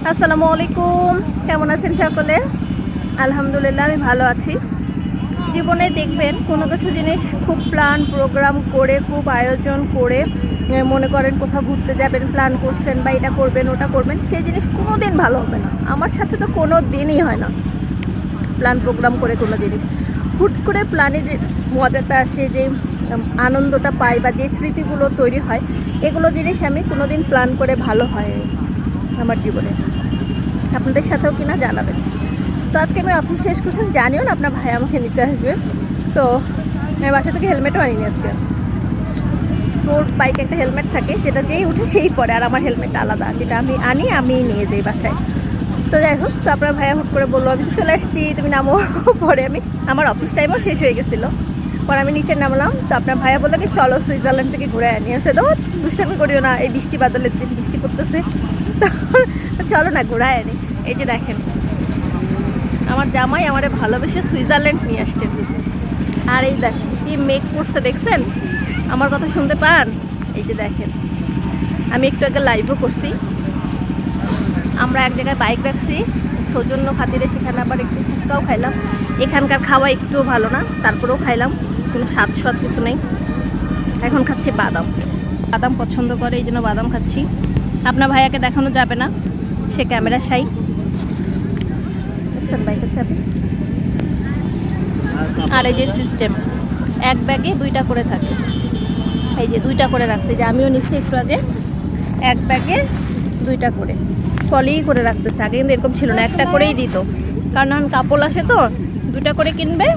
আসসালামু আলাইকুম, কেমন আছেন সকলে? আলহামদুলিল্লাহ আমি ভালো আছি। জীবনে দেখবেন কোনো কিছু জিনিস খুব প্ল্যান প্রোগ্রাম করে, খুব আয়োজন করে মনে করেন কোথাও ঘুরতে যাবেন, প্ল্যান করছেন বা এটা করবেন ওটা করবেন, সেই জিনিস কোনো দিন ভালো হবে না। আমার সাথে তো কোনো দিনই হয় না প্ল্যান প্রোগ্রাম করে কোনো জিনিস। হুট করে প্ল্যানে যে মজাটা আসে, যে আনন্দটা পাই বা যে স্মৃতিগুলো তৈরি হয়, এগুলো জিনিস আমি কোনো দিন প্ল্যান করে ভালো হয় আমার জীবনে। আপনাদের সাথেও কিনা জানাবেন। তো আজকে আমি অফিস শেষ করছি, জানিও না আপনার ভাই আমাকে নিতে আসবে। তো আমি বাসা থেকে হেলমেটও আনিনি আজকে। তোর বাইকে একটা হেলমেট থাকে, যেটা যেই উঠে সেই পরে, আর আমার হেলমেটটা আলাদা, যেটা আমি নিয়ে যাই বাসায়। তো যাই হোক, তো আপনার ভাইয়া হুট করে বললো আমি তো চলে আসছি, তুমি নামো। পরে আমার অফিস টাইমও শেষ হয়ে গেছিলো, পরে আমি নিচে নামলাম। তো আপনার ভাইয়া বললো কি চলো সুইজারল্যান্ড থেকে ঘুরে আনি আসে। তো দুষ্টামি করিও না, এই বৃষ্টি বাদলের দিন বৃষ্টি পড়তেছে, তো চলো না ঘুরায় আনি। এই যে দেখেন, আমার জামাই আমারে ভালোবেসে সুইজারল্যান্ড নিয়ে আসছে। আর এই দেখেন কি মেঘ করছে, দেখছেন? আমার কথা শুনতে পান? এই যে দেখেন, আমি একটু আগে লাইভও করছি। আমরা এক জায়গায় বাইক রাখছি সৌজন্য খাতিরে, সেখানে আবার একটু ফুচকাও খাইলাম। এখানকার খাওয়া একটু ভালো না, তারপরেও খাইলাম, কোনো স্বাদ কিছু নেই। এখন খাচ্ছি বাদাম, বাদাম পছন্দ করে এই জন্য বাদাম খাচ্ছি। আপনার ভাইয়াকে দেখানো যাবে না, সে ক্যামেরা শাই। দেখছেন বাইকের চাবি। আর এই যে সিস্টেম, এক ব্যাগে দুইটা করে থাকে, এই যে দুইটা করে রাখছে, যে আমিও নিচ্ছি একটু আগে, এক ব্যাগে দুইটা করে পলিই করে রাখতেছে। আগে কিন্তু এরকম ছিল না, একটা করেই দিত, কারণ এখন কাপড় আসে তো দুইটা করে কিনবে,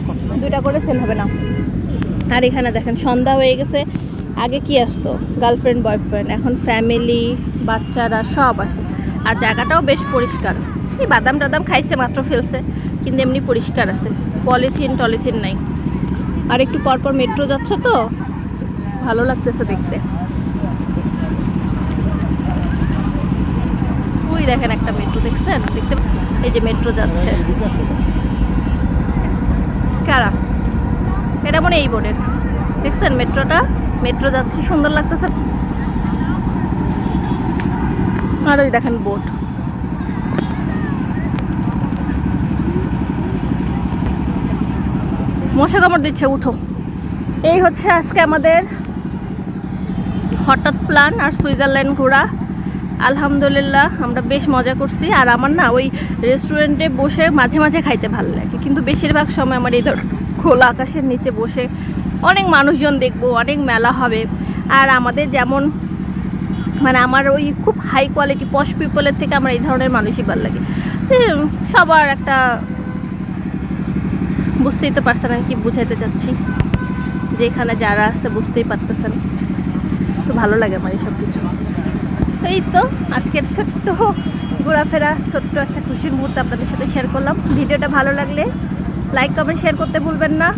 দুইটা করে সেল হবে না। আর এখানে দেখেন সন্ধ্যা হয়ে গেছে, আগে কি আসতো গার্লফ্রেন্ড বয়ফ্রেন্ড, এখন ফ্যামিলি বাচ্চারা সব আসে। আর জায়গাটাও বেশ পরিষ্কার, এই বাদাম টাদাম খাইছে মাত্র ফেলছে, কিন্তু এমনি পরিষ্কার আছে, পলিথিন টলিথিন নাই। আর একটু পরপর মেট্রো যাচ্ছে তো ভালো লাগতেছে দেখতে। ওই দেখেন একটা মেট্রো, দেখছেন? দেখতে, এই যে মেট্রো যাচ্ছে। কারা এটা মনে এই বোর্ডের, দেখছেন মেট্রোটা? মেট্রো যাচ্ছে, সুন্দর লাগতেছে। আর ওই দেখেন বোট। মশা কামড় দিচ্ছে, উঠো। এই হচ্ছে আজকে আমাদের হঠাৎ প্ল্যান আর সুইজারল্যান্ড ঘোরা। আলহামদুলিল্লাহ আমরা বেশ মজা করছি। আর আমার না ওই রেস্টুরেন্টে বসে মাঝে মাঝে খাইতে ভালো লাগে, কিন্তু বেশিরভাগ সময় আমার এই ধর খোলা আকাশের নিচে বসে অনেক মানুষজন দেখবো, অনেক মেলা হবে। আর আমাদের যেমন মানে আমার ওই খুব হাই কোয়ালিটি পশ পিপলের থেকে আমার এই ধরনের মানুষই ভালো লাগে। যে সবার একটা, বুঝতেই তো পারছেন আমি কি বুঝাইতে চাচ্ছি, যেখানে যারা আছে বুঝতেই পারতেছেন। তো ভালো লাগে আমার এইসব কিছু। এই তো আজকের ছোট্ট ঘোরাফেরা, ছোট্ট একটা খুশির মুহূর্ত আপনাদের সাথে শেয়ার করলাম। ভিডিওটা ভালো লাগলে লাইক কমেন্ট শেয়ার করতে ভুলবেন না।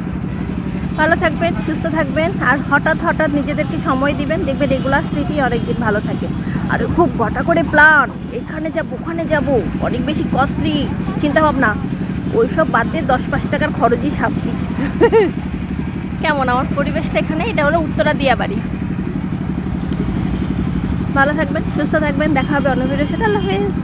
ভালো থাকবেন, সুস্থ থাকবেন, আর হঠাৎ হঠাৎ নিজেদেরকে সময় দিবেন, দেখবেন এগুলা স্মৃতি অনেকদিন ভালো থাকে। আর খুব ঘটা করে প্ল্যান, এখানে যাবো ওখানে যাবো, অনেক বেশি কস্টলি চিন্তা ভাবনা, ওইসব বাদ দিয়ে 10-5 টাকার খরচই শান্তি। কেমন আমার পরিবেশটা এখানে? এটা হলো উত্তরা দিয়া বাড়ি। ভালো থাকবেন, সুস্থ থাকবেন, দেখা হবে অন্য ভিডিওর সাথে। আল্লাহ হাফেজ।